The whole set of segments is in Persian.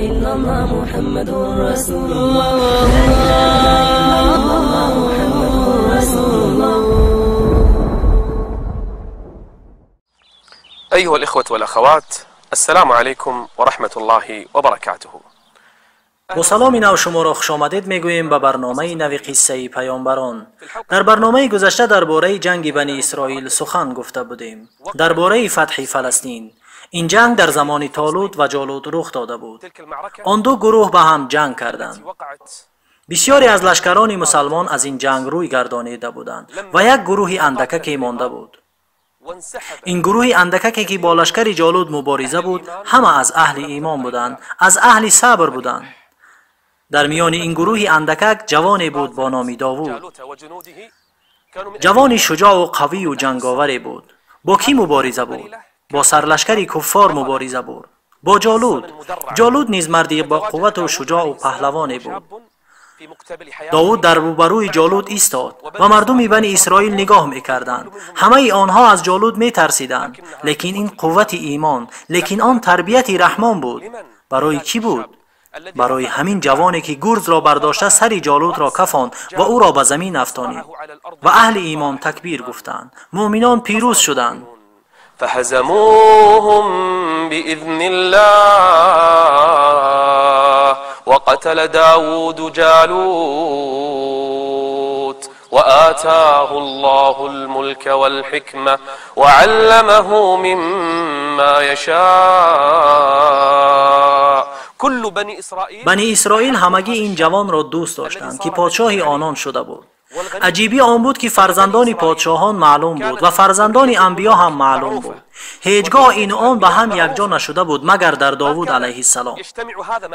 إلا الله محمد رسول الله لا إله إلا الله محمد رسول الله. أيها الإخوة والأخوات، السلام عليكم ورحمة الله وبركاته. با سلام نو شما را خوش آمدید میگوییم به برنامه نو قصه پیامبران. در برنامه گذشته درباره جنگ بنی اسرائیل سخن گفته بودیم. درباره فتح فلسطین. این جنگ در زمان طالوت و جالوت رخ داده بود. آن دو گروه به هم جنگ کردند. بسیاری از لشکران مسلمان از این جنگ روی گردانیده بودند و یک گروه اندککی مانده بود. این گروه اندککی که با لشکر جالوت مبارزه بود همه از اهل ایمان بودند، از اهل صبر بودند. در میان این گروه اندکک جوانی بود با نام داوود. جوانی شجاع و قوی و جنگاوری بود. با کی مبارزه بود؟ با سرلشکر کفار مبارزه بود. با جالوت. جالوت نیز مردی با قوت و شجاع و پهلوانی بود. داوود در روبروی جالوت ایستاد و مردم بنی اسرائیل نگاه میکردند. همه آنها از جالوت میترسیدند، لیکن این قوت ایمان، لیکن آن تربیت رحمان بود. برای کی بود؟ برای همین جوانی که گرز را برداشته سر جالوت را کفاند و او را به زمین افشانید و اهل ایمان تکبیر گفتند. مؤمنان پیروز شدند. فهزموهم بإذن الله وقتل داود جالوت وآتاه الله الملك والحكمة وعلمه مما يشاء. بنی اسرائیل همگی این جوان را دوست داشتند که پادشاه آنان شده بود. عجیبی آن بود که فرزندان پادشاهان معلوم بود و فرزندان انبیا هم معلوم بود. هیچگاه این آن به هم یکجا نشده بود مگر در داوود علیه السلام.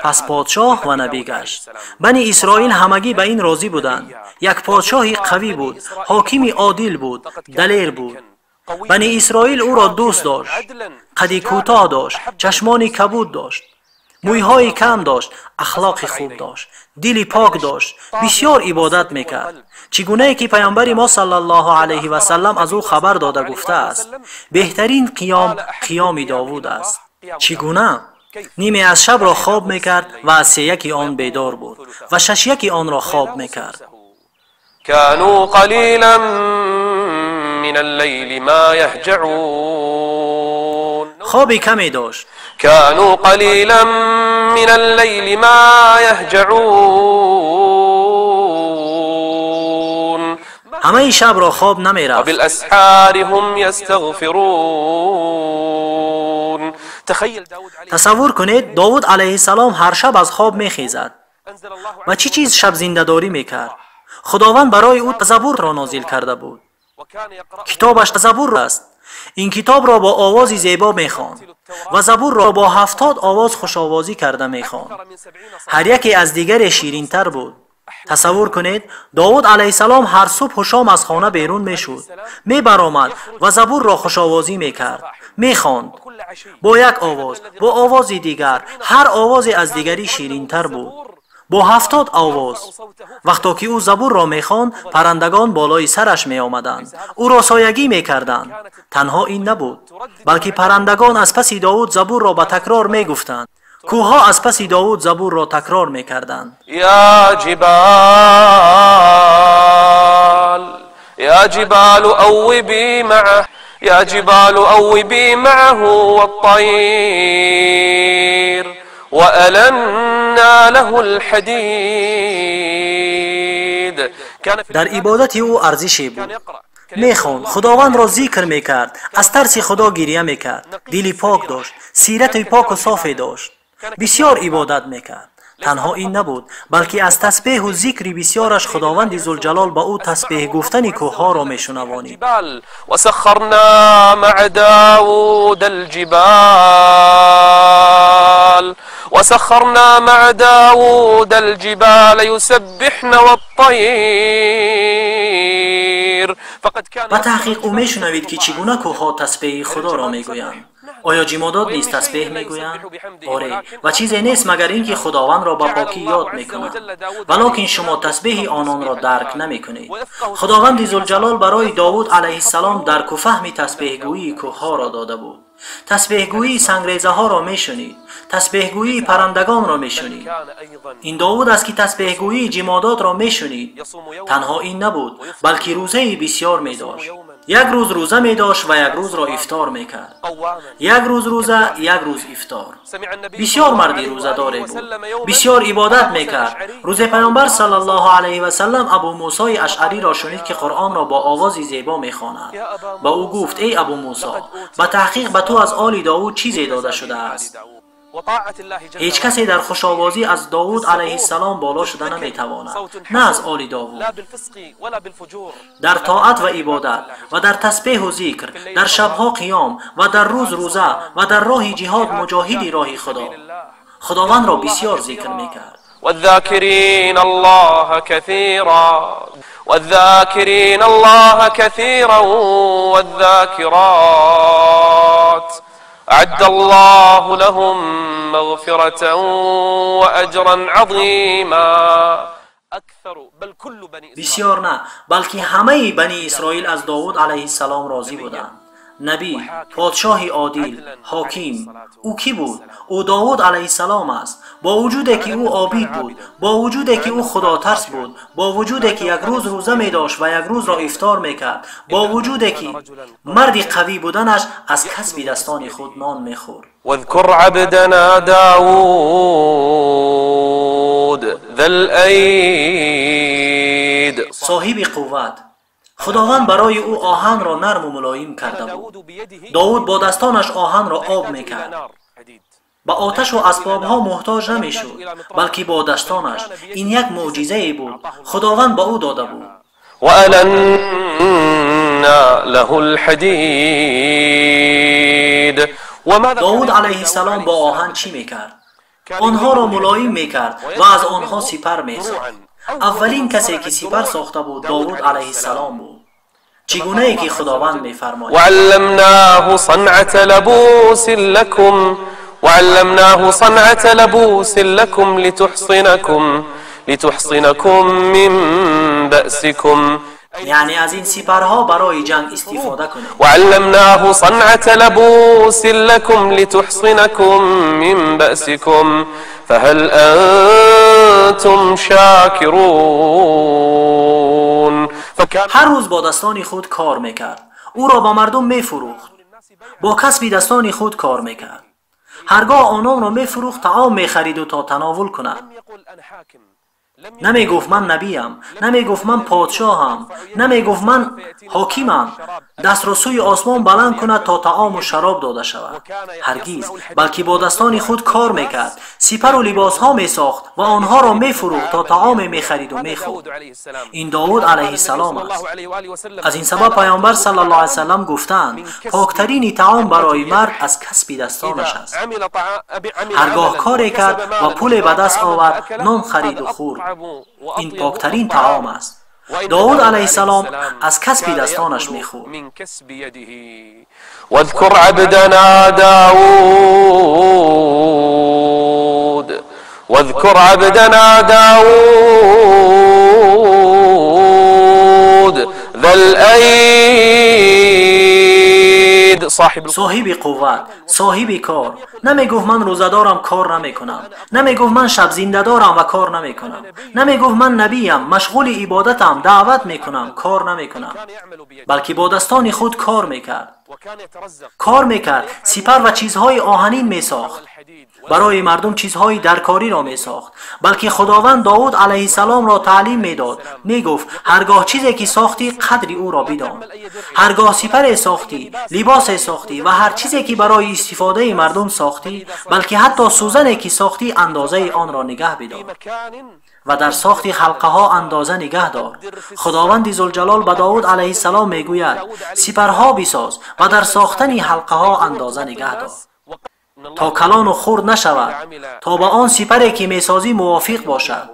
پس پادشاه و نبی گشت. بنی اسرائیل همگی به این راضی بودند. یک پادشاه قوی بود، حاکمی عادل بود، دلیر بود. بنی اسرائیل او را دوست داشت. قدی کوتاه داشت، چشمانی کبود داشت، مویهای کم داشت، اخلاق خوب داشت، دلی پاک داشت، بسیار عبادت میکرد. چگونه که پیامبر ما صلی الله علیه و سلم از او خبر داده گفته است بهترین قیام داوود است. چگونه؟ نیمه از شب را خواب میکرد و از سه یکی آن بیدار بود و شش یکی آن را خواب میکرد. كانوا قليلا من الليل ما يهجعون. خوابی کمی داشت. كانوا قليلا من الليل ما يهجعون. همه شب را خواب نمی رفت. وبالاسحار هم يستغفرون. تصور کنید داوود علیه السلام هر شب از خواب می خیزد و چی چیز شب زنده‌داری میکرد. خداوند برای او زبور را نازل کرده بود. کتابش زبور است. این کتاب را با آوازی زیبا میخواند و زبور را با 70 آواز خوشآوازی کرده میخواند. هر یکی از دیگر شیرین تر بود. تصور کنید داوود علیه السلام هر صبح و شام از خانه بیرون میشد، میبرآمد و زبور را خوشآوازی میکرد، میخواند با یک آواز، با آوازی دیگر، هر آوازی از دیگری شیرین تر بود، با 70 آواز. وقتی که او زبور را میخواند پرندگان بالای سرش می آمدند، او را سایگی میکردند. تنها این نبود، بلکه پرندگان از پس داوود زبور را به تکرار میگفتند. کوهها از پس داوود زبور را تکرار میکردند. یا جبال اوبی معه، یا جبال اوبی معه والطیر وألنا له الحديد. در عبادت او ارزشی بود. میخوان خداوند را ذکر میکرد، از ترس خدا گریه میکرد، دلی پاک داشت، سیرت پاک و صافی داشت، بسیار عبادت میکرد. تنها این نبود، بلکه از تسبیح و ذکر بسیارش خداوند ذوالجلال با او تسبیح گفتن کوهها را میشنوانید. وسخرنا مع داود الجبال وسخرنا مع داود الجبال يسبحن والطير. و تحقیق او میشنوید که چگونه کوهها تسبیح خدا را میگویند. آیا جمادات نیز تسبیح میگویند؟ آره، و چیزی نیست مگر اینکه خداوند را با پاکی یاد میکنند، ولکن شما تسبیح آنان را درک نمیکنید. خداوند ذوالجلال برای داوود علیه السلام درک و فهم تسبیح گویی کوهها را داده بود. تسبیحگویی سنگریزه ها را میشنید، تسبیحگویی پرندگان را میشنید. این داوود است که تسبیحگویی جمادات را میشنید. تنها این نبود، بلکه روزه بسیار می داشت. یک روز روزه می داشت و یک روز را افطار می کرد. یک روز روزه، یک روز افطار. بسیار مردی روزه داره بود، بسیار عبادت می کرد. روز پیامبر صلی الله علیه و سلم ابو موسی اشعری را شنید که قرآن را با آوازی زیبا می خواند. با او گفت: ای ابو موسی، به تحقیق به تو از آل داوود چیزی داده شده است. هیچ کسی در خوشآوازی از داوود علیه السلام بالا شده نمیتواند، نه از آل داوود. در طاعت و عبادت و در تسبیح و ذکر، در شبها قیام و در روز روزه و در راه جهاد مجاهدی راه خداوند را بسیار ذکر میکرد. والذاكرين الله كثيرا والذاكرين الله كثيرا والذاكرات أعد الله لهم مغفرة وأجرا عظيما. بسیار نه، بلکه همه بنی اسرائیل از داوود علیه السلام راضی بودند. نبی، پادشاه عادل، حاکم. او کی بود؟ او داوود علیه السلام است. با وجودی که او عابد بود، با وجودی که او خدا ترس بود، با وجودی که یک روز روزه می داشت و یک روز را افطار می کرد، با وجودی که مردی قوی بودنش، از کسب دستان خود نان می خورد. واذكر عبدنا داود ذا الأيد. صاحب قوت. خداوند برای او آهن را نرم و ملایم کرده بود. داوود با دستانش آهن را آب می کرد. با آتش و اسبابها محتاج نمی شد، بلکه با دستانش. این یک معجزه بود خداوند با او داده بود. وألنا له الحديد. داوود علیه السلام با آهن چی می کرد؟ آنها را ملایم می کرد و از آنها سپر می ساخت. اولین کسی که سپر ساخته بود داوود علیه السلام بود. چگونه ای که خداوند می فرماید: وعلمناه صنعة لبوس لكم وعلمناه صنعة لبوس لكم لتحصنكم من بأسكم. یعنی از این سپرها برای جنگ استفاده کنید. وعلمناه صنعة لبوس لكم لتحصنكم من بأسكم فهل أنتم شاكرون. هر روز با دستان خود کار میکرد. او را با مردم میفروخت. با کسب دستان خود کار میکرد. هرگاه آنان را میفروخت، طعام میخرید و تا تناول کند. نمی گفت من نبیم، نمی گفت من پادشاهم، نمی گفت من حاکمم، دست را سوی آسمان بلند کند تا طعام و شراب داده شود. هرگز، بلکه با دستان خود کار میکرد، سپر و لباس ها می ساخت و آنها را می فروخت تا طعام می خرید و می خورد. این داوود علیه السلام است. از این سبب پیامبر صلی الله علیه وسلم گفتند پاکترین طعام برای مرد از کسب دستانش است. هرگاه کاری کرد و پول به دست آورد، نان خرید و خورد. این پاکترین طعام است. داوود علیه السلام از کسب دستانش میخورد. واذكر عبدنا داود واذكر عبدنا داود ذا الأيد. صاحب قوت، صاحب کار. نمی گفت من روزه دارم کار نمی کنم، نمی گفت من شب زنده دارم و کار نمی کنم، نمی گفت من نبیم مشغول عبادتم دعوت می کنم کار نمی کنم، بلکه با دستان خود کار می کرد. سپر و چیزهای آهنین می ساخت. برای مردم چیزهای درکاری را می ساخت. بلکه خداوند داوود علیه السلام را تعلیم می داد. می گفت هرگاه چیزی که ساختی قدر او را بدان. هرگاه سپر ساختی، لباس ساختی و هر چیزی که برای استفاده مردم ساختی، بلکه حتی سوزنی که ساختی اندازه آن را نگه بدار و در ساخت حلقه ها اندازه نگه دار. خداوند ذوالجلال به داوود علیه السلام می گوید سپرها بساز و در ساختن حلقه ها اندازه نگه دار تا کلان و خرد نشود، تا با آن سپری که می سازی موافق باشد.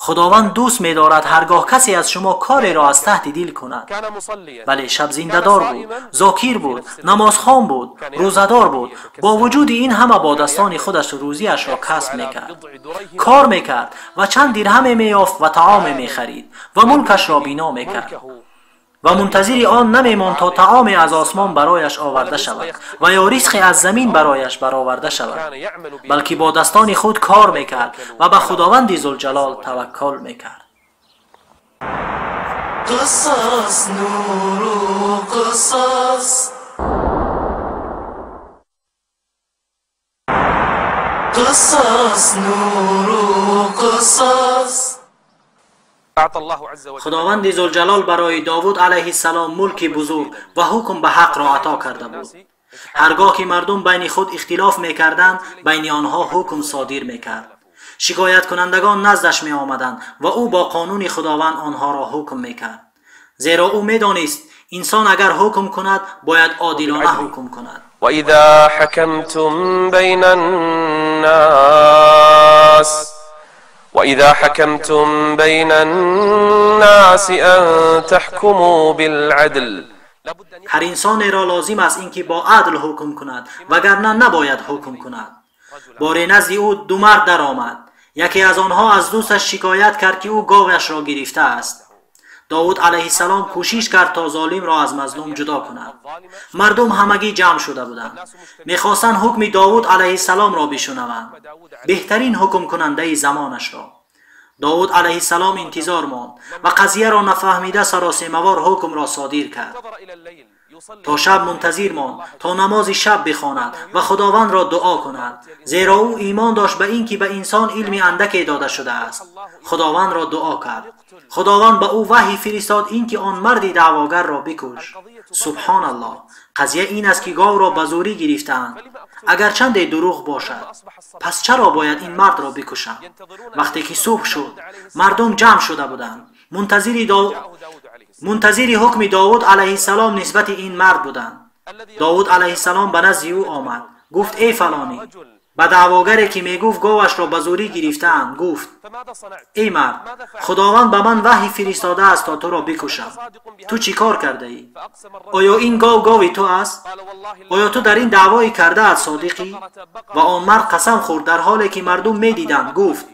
خداوند دوست می دارد هرگاه کسی از شما کاری را از تحت دل کند. بله، شب زنده دار بود، ذاکر بود، نمازخوان بود، روزدار بود. با وجود این همه با دستان خودش روزیش را کسب می کرد، کار می کرد و چند درهم می یافت و طعام می خرید و ملکش را بنا می کرد. و منتظر آن نمیماند تا طعام از آسمان برایش آورده شود و یا رزقی از زمین برایش برآورده شود، بلکه با دستان خود کار میکرد و به خداوند ذوالجلال توکل میکرد. قصص نور قصص قصص نور قصص. خداوند ذوالجلال برای داوود علیه السلام ملک بزرگ و حکم به حق را عطا کرده بود. هرگاه که مردم بین خود اختلاف میکردند، بین آنها حکم صادر میکرد. شکایت کنندگان نزدش می آمدند و او با قانون خداوند آنها را حکم میکرد، زیرا او میدانست انسان اگر حکم کند باید عادلانه حکم کند. و اذا حکمتم بین الناس ان تحكموا بالعدل. هر انسان را لازم است اینکه با عدل حکم کند، وگرنه نباید حکم کند. باری نزد او دو مرد در آمد. یکی از آنها از دوستش شکایت کرد که او گاوش را گرفته است. داوود علیه السلام کوشش کرد تا ظالم را از مظلوم جدا کند. مردم همگی جمع شده بودند، میخواستند حکم داوود علیه السلام را بشنوند، بهترین حکم کننده زمانش را. داوود علیه السلام انتظار ماند و قضیه را نفهمیده سراسیمه‌وار حکم را صادر کرد. تا شب منتظر ماند تا نماز شب بخواند و خداوند را دعا کند، زیرا او ایمان داشت به اینکه به انسان علم اندکی داده شده است. خداوند را دعا کرد. خداوند به او وحی فرستاد اینکه آن مرد دعواگر را بکش. سبحان الله، قضیه این است که گاو را به زوری گرفتند. اگر چند دروغ باشد، پس چرا باید این مرد را بکشند؟ وقتی که صبح شد، مردم جمع شده بودند، منتظر حکم داوود علیه السلام نسبت این مرد بودند. داوود علیه السلام به نزد او آمد، گفت ای فلانی. به دعواگری که میگفت گاوش را به زوری گرفتند گفت ای مرد، خداوند به من وحی فرستاده است تا تو را بکشم. تو چی کار کرده ای؟ آیا این گاوی تو است؟ آیا تو در این دعوای کرده ات صادقی؟ و آن مرد قسم خورد در حالی که مردم میدیدند، گفت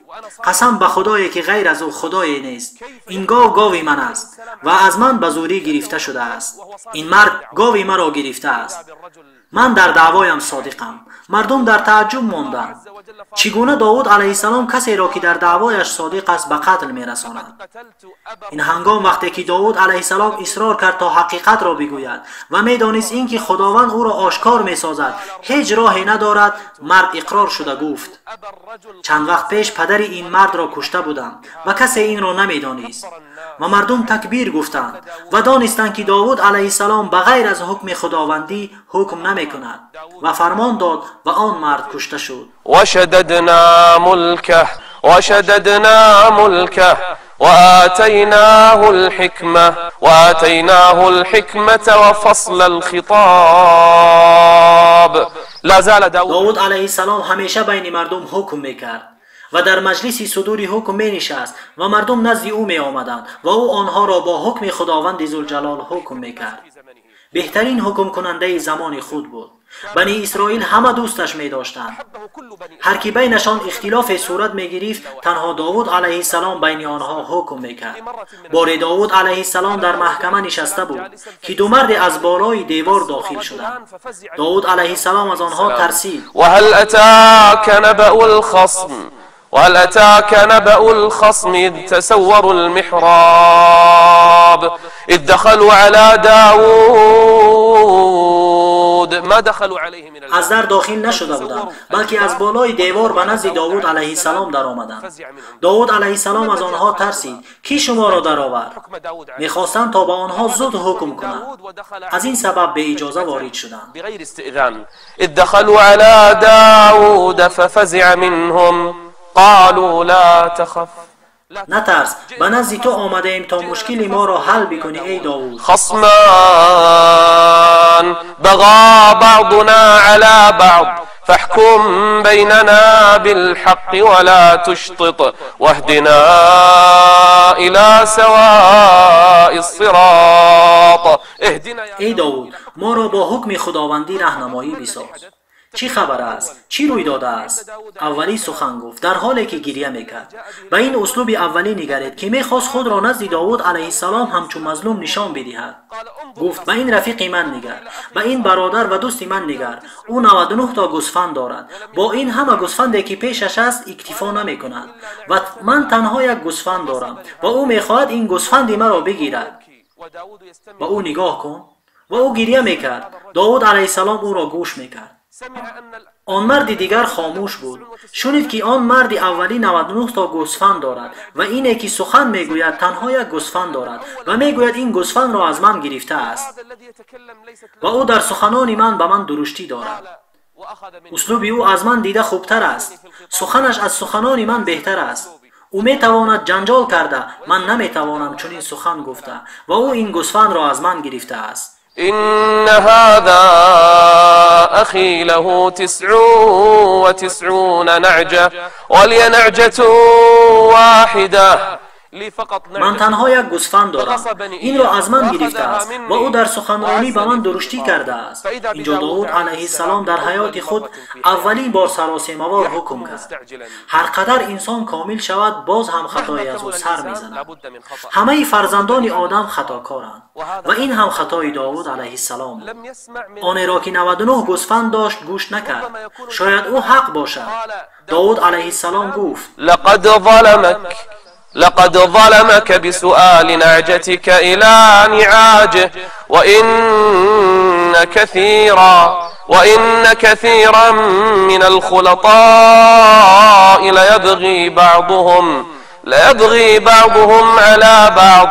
قسم به خدایی که غیر از او خدایی نیست، این گاوی من است و از من به زوری گرفته شده است. این مرد گاوی مرا گرفته است. من در دعوایم صادقم. مردم در تعجب ماندند. چگونه داوود علیه السلام کسی را که در دعوایش صادق است به قتل میرساند؟ این هنگام وقتی که داوود علیه السلام اصرار کرد تا حقیقت را بگوید و میدانست اینکه خداوند او را آشکار میسازد، هیچ راهی ندارد، مرد اقرار شده گفت چند وقت پیش پدر این مرد را کشته بودم و کسی این را نمیدانست. و مردم تکبیر گفتند و دانستند که داوود علیه السلام بغیر از حکم خداوندی حکم نمی کند و فرمان داد و آن مرد کشته شد. وشددنا ملكه وآتيناه الحكمة وفصل الخطاب. لا زال داوود علیه السلام همیشه بین مردم حکم میکرد و در مجلس صدور حکم می نشست و مردم نزد او می آمدند و او آنها را با حکم خداوند ذوالجلال حکم می کرد. بهترین حکم کننده زمان خود بود. بنی اسرائیل همه دوستش می داشتند. هر کی بینشان اختلاف صورت می گرفت، تنها داوود علیه السلام بین آنها حکم می کرد. بار داوود علیه السلام در محکمه نشسته بود که دو مرد از بالای دیوار داخل شدند. داوود علیه السلام از آنها ترسید. وهل أتاك نبأ الخصم إذ تسوروا المحراب إذ دخلوا على داود ما دخلوا عليه من از در داخل نشده بودند، بلکه از بالای دیوار به نزد داوود علیه السلام در آمدند. داوود علیه السلام از آنها ترسید. کی شما را در آورد؟ میخواستند تا به آنها زود حکم کنند. از این سبب به اجازه وارد شدند. بغیر استئذان إذ دخلوا على داود ففزع منهم قالوا لا تخف. نترس، به نزد تو آمده ایم تا مشکل ما را حل بکنی ای داوود. خصمان بغى بعضنا على بعض فاحكم بيننا بالحق ولا تشطط واهدنا إلى سواء الصراط. ای داوود، ما را با حکم خداوندی راهنمایی بساز. چی خبر است؟ چی روی داده است؟ اولی سخن گفت در حالی که گریه میکرد. به این اسلوب اولی نگرید که میخواست خود را نزد داوود علیه السلام همچون مظلوم نشان بدهد. گفت به این رفیق من نگر، به این برادر و دوست من نگر، او 99 تا گوسفند دارد، با این همه گوسفندی که پیشش است اکتفا نمی کند و من تنها یک گوسفند دارم و او میخواهد این گوسفند مرا بگیرد. و او نگاه کن و او گریه میکرد. داوود علیه السلام او را گوش میکرد. آن مرد دیگر خاموش بود. شنید که آن مرد اولی 99 تا گوسفند دارد و اینه که سخن میگوید تنها یک گوسفند دارد و میگوید این گوسفند را از من گرفته است و او در سخنان من به من درشتی دارد. اسلوب او از من دیده خوبتر است. سخنش از سخنان من بهتر است. او میتواند جنجال کرده، من نمیتوانم چنین سخن گفته و او این گوسفند را از من گرفته است. إن هذا أخي له 99 نعجة ولي نعجة واحدة من تنها یک گوسفند دارم، این را از من گرفته است و او در سخنرانی به من درشتی کرده است. اینجا داوود علیه السلام در حیات خود اولین بار سراسیمه‌وار حکم کرد. هر قدر انسان کامل شود باز هم خطایی از او سر میزند. همه فرزندان آدم خطاکارند و این هم خطای داوود علیه السلام. آن را که 99 گوسفند داشت گوش نکرد. شاید او حق باشد. داوود علیه السلام گفت لقد ظلمك بسؤال نعجتك إلى نعاجه وإن كثيرا من الخلطاء ليبغي بعضهم على بعض.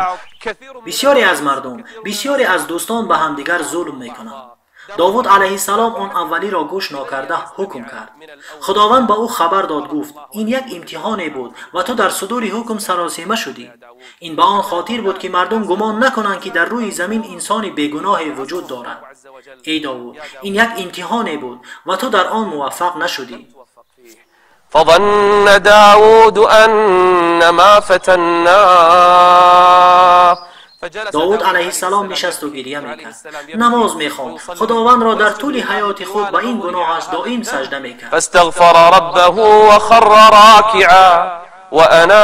بسیاری از مردم، بسیاری از دوستان به همدیگر ظلم میکنند. داوود علیه السلام آن اولی را گوش نکرده حکم کرد. خداوند با او خبر داد گفت این یک امتحانی بود و تو در صدور حکم سراسیمه شدی. این به آن خاطر بود که مردم گمان نکنند که در روی زمین انسانی بیگناهی وجود دارد. ای داوود این یک امتحانی بود و تو در آن موفق نشدی. فظن داود أنما فتناه. داوود علیه السلام نشست و گریه میکرد. نماز میخواند. خداوند را در طول حیات خود با این گناهش دائم سجده میکرد. فاستغفر ربه وخر راكعا وأناب.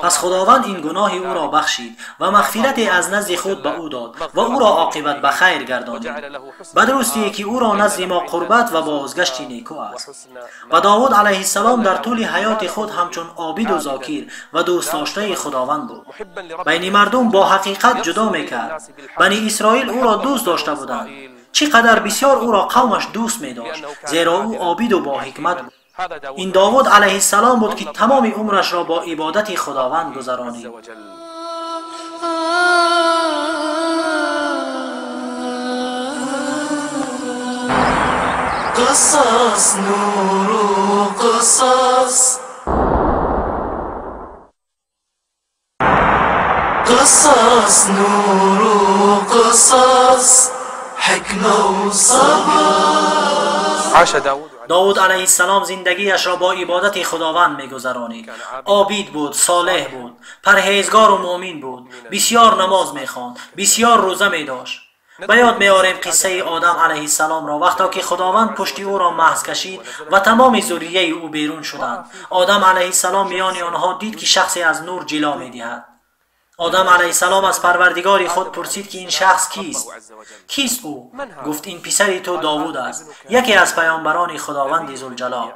پس خداوند این گناه او را بخشید و مغفرت از نزد خود به او داد و او را عاقبت به خیر گردانید. به درستی که او را نزد ما قربت و بازگشتی نیکو است. و داوود علیه السلام در طول حیات خود همچون عابد و ذاکر و دوست داشته خداوند بود. بین مردم با حقیقت جدا میکرد. بنی اسرائیل او را دوست داشته بودند. چقدر بسیار او را قومش دوست می‌داشت، زیرا او عابد و با حکمت بود. این داوود علیه السلام بود که تمام عمرش را با عبادت خداوند گذرانید. قصص نور قصص قصص نور قصص حكمة وصبر. عاش داوود علیه السلام زندگیش را با عبادت خداوند می‌گذرانید. عابد بود، صالح بود، پرهیزگار و مؤمن بود، بسیار نماز می‌خواند، بسیار روزه می‌داشت. به یاد می‌آوریم قصه آدم علیه السلام را وقتی که خداوند پشت او را محض کشید و تمام ذریه او بیرون شدند. آدم علیه السلام میان آنها دید که شخصی از نور جلوه می‌دهد. آدم علیه السلام از پروردگار خود پرسید که این شخص کیست؟ کیست او؟ گفت این پسر تو داوود است، یکی از پیامبران خداوند ذوالجلال.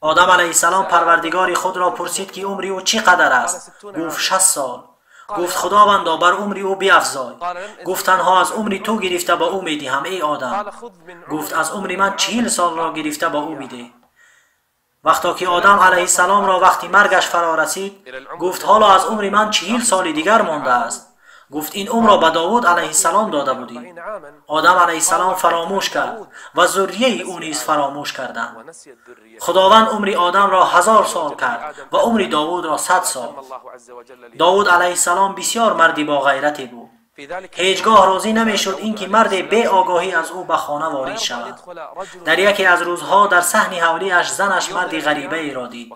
آدم علیه السلام پروردگار خود را پرسید که عمر او چقدر است؟ گفت 60 سال. گفت خداوندا بر عمر او بیفزای. گفت تنها از عمر تو گرفته با او میدهم ای آدم. گفت از عمر من 40 سال را گرفته با او میده. وقتی که آدم علیه السلام را وقتی مرگش فرا رسید گفت حالا از عمر من 40 سال دیگر مانده است. گفت این عمر را به داوود علیه السلام داده بودی. آدم علیه السلام فراموش کرد و ذریه او نیز فراموش کردند. خداوند عمر آدم را 1000 سال کرد و عمر داوود را 100 سال. داوود علیه السلام بسیار مردی با غیرتی بود. هیچگاه راضی نمیشد اینکه مرد بی آگاهی از او به خانه وارد شود. در یکی از روزها در صحن حولیش زنش مردی غریبه ای را دید.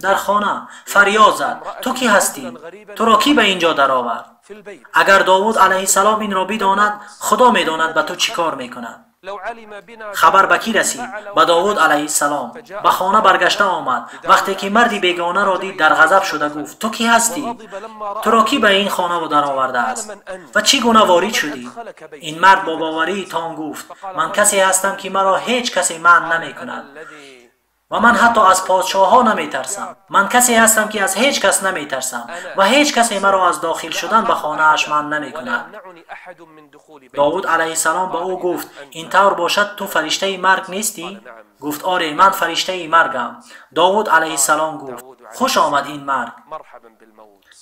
در خانه فریاد زد: تو کی هستی؟ تو را کی به اینجا درآورد؟ اگر داوود علیه السلام این را بداند، خدا میداند به تو چیکار میکند. خبر به کی رسید؟ به داوود علیه السلام. به خانه برگشته آمد. وقتی که مردی بیگانه را دید، در غضب شده گفت: تو کی هستی؟ تو را کی به این خانه در آورده است و چی گونه وارد شدی؟ این مرد با باوری تام گفت: من کسی هستم که مرا هیچ کسی منع نمی کند و من حتی از پادشاه ها نمی ترسم. من کسی هستم که از هیچ کس نمی ترسم و هیچ کسی مرا از داخل شدن به خانه اش منع نمی کند. داوود علیه السلام با او گفت: این طور باشد تو فرشته مرگ نیستی؟ گفت: آره، من فرشته مرگم. داوود علیه السلام گفت: خوش آمد این مرگ.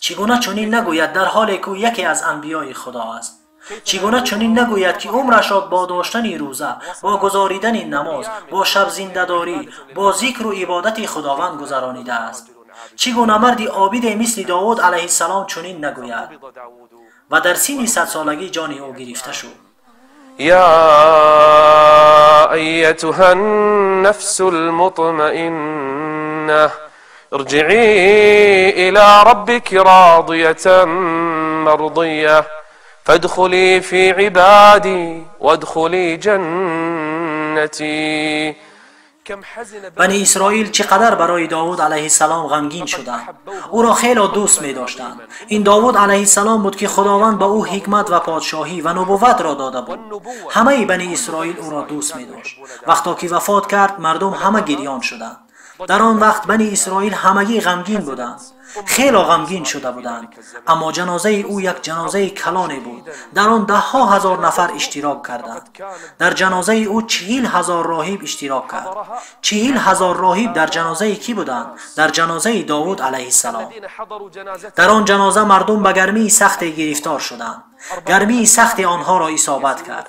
چگونه چنین نگوید در حالی که یکی از انبیای خدا است؟ چگونه چنین نگوید که عمرش را با داشتن روزه، با گزاریدن نماز، با شب زنده‌داری، با ذکر و عبادت خداوند گذرانیده است؟ چگونه مردی عابد مثل داوود علیه السلام چنین نگوید؟ و در سن 100 سالگی جان او گرفته شد. یا ایتها النفس المطمئنه ارجعی الى ربك راضیه مرضیه فادخلی فی عبادی وادخلی جنتی. بنی اسرائیل چقدر برای داوود علیه السلام غمگین شدند. او را خیلی دوست می داشتند. این داوود علیه السلام بود که خداوند به او حکمت و پادشاهی و نبوت را داده بود. همه بنی اسرائیل او را دوست می داشت. وقتی که وفات کرد، مردم همه گریان شدند. در آن وقت بنی اسرائیل همگی غمگین بودند. خیلی غمگین شده بودند. اما جنازه او یک جنازه کلانی بود. در آن 10,000 نفر اشتراک کردند. در جنازه او 40,000 راهب اشتراک کرد. 40,000 راهب در جنازه کی بودند؟ در جنازه داوود علیه السلام. در آن جنازه مردم به گرمی سخت گرفتار شدند. گرمی سخت آنها را اصابت کرد.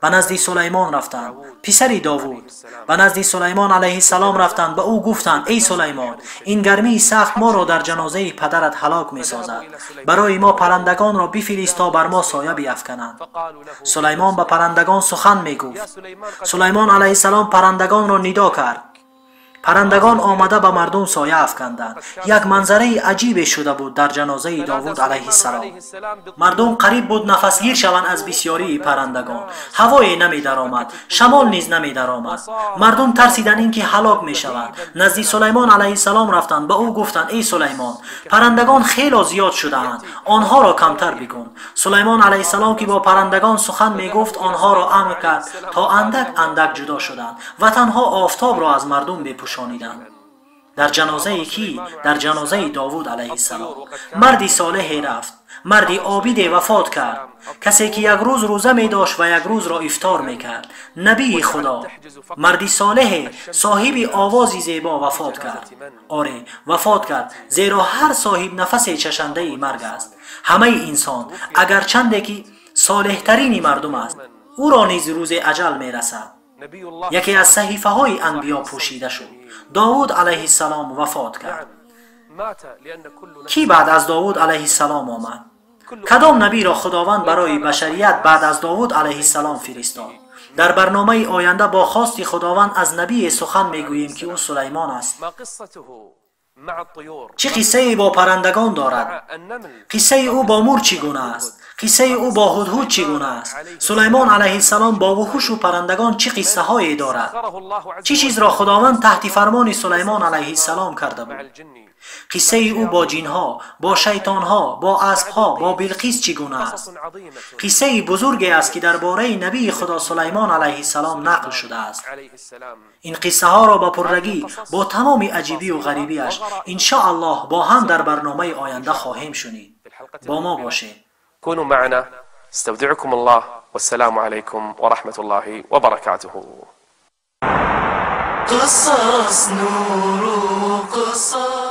به نزد سلیمان رفتند، پسر داوود. به نزد سلیمان علیه السلام رفتند، به او گفتند: ای سلیمان، این گرمی سخت ما را در جنازه پدرت هلاک می سازد. برای ما پرندگان را بفرست تا بر ما سایه بیفکنند. سلیمان به پرندگان سخن می گفت. سلیمان علیه السلام پرندگان را ندا کرد. پرندگان آمده به مردم سایه افکندند. یک منظره عجیب شده بود در جنازه داوود علیه السلام. مردم قریب بود نفس گیر شوند از بسیاری پرندگان. هوای نمی درآمد، شمال نیز نمی درآمد. مردم ترسیدند اینکه هلاک می شوند. نزد سلیمان علیه السلام رفتند، به او گفتند: ای سلیمان، پرندگان خیلی زیاد شده‌اند، آنها را کمتر بکن. سلیمان علیه السلام که با پرندگان سخن می گفت، آنها را امر کرد تا اندک اندک جدا شدند و تنها آفتاب را از مردم بپوشانند. در جنازه کی؟ در جنازه داوود علیه السلام. مردی صالح رفت، مردی عابد وفات کرد، کسی که یک روز روزه می داشت و یک روز را افطار می کرد. نبی خدا، مردی صالح صاحب آوازی زیبا وفات کرد. آره، وفات کرد، زیرا هر صاحب نفس چشنده مرگ است. همه انسان اگر چنده که صالح ترین مردم است، او را نیز روز اجل می رسد. یکی از صحیفه های انبیا پوشیده شد. داوود علیه السلام وفات کرد. کی بعد از داوود علیه السلام آمد؟ کدام نبی را خداوند برای بشریت بعد از داوود علیه السلام فرستاد؟ در برنامه آینده با خواست خداوند از نبی سخن میگوییم که او سلیمان است. چه قصه ای با پرندگان دارد؟ قصه او با مور چگونه است؟ قصه او با هدهد چگونه است؟ سلیمان علیه السلام با وحوش و پرندگان چه قصه هایی دارد؟ چه چیز را خداوند تحت فرمان سلیمان علیه السلام کرده بود؟ قصه او با جنها، با شیطانها، با اسبها، با بلقیس چگونه است؟ قصه بزرگی است که درباره نبی خدا سلیمان علیه السلام نقل شده است. این قصه ها را با پررگی، با تمام عجیبی و غریبیش ان شاء الله با هم در برنامه آینده خواهیم شنید. با ما باشید. كونوا معنا. استودعكم الله والسلام عليكم ورحمة الله وبركاته. قصص نور قصص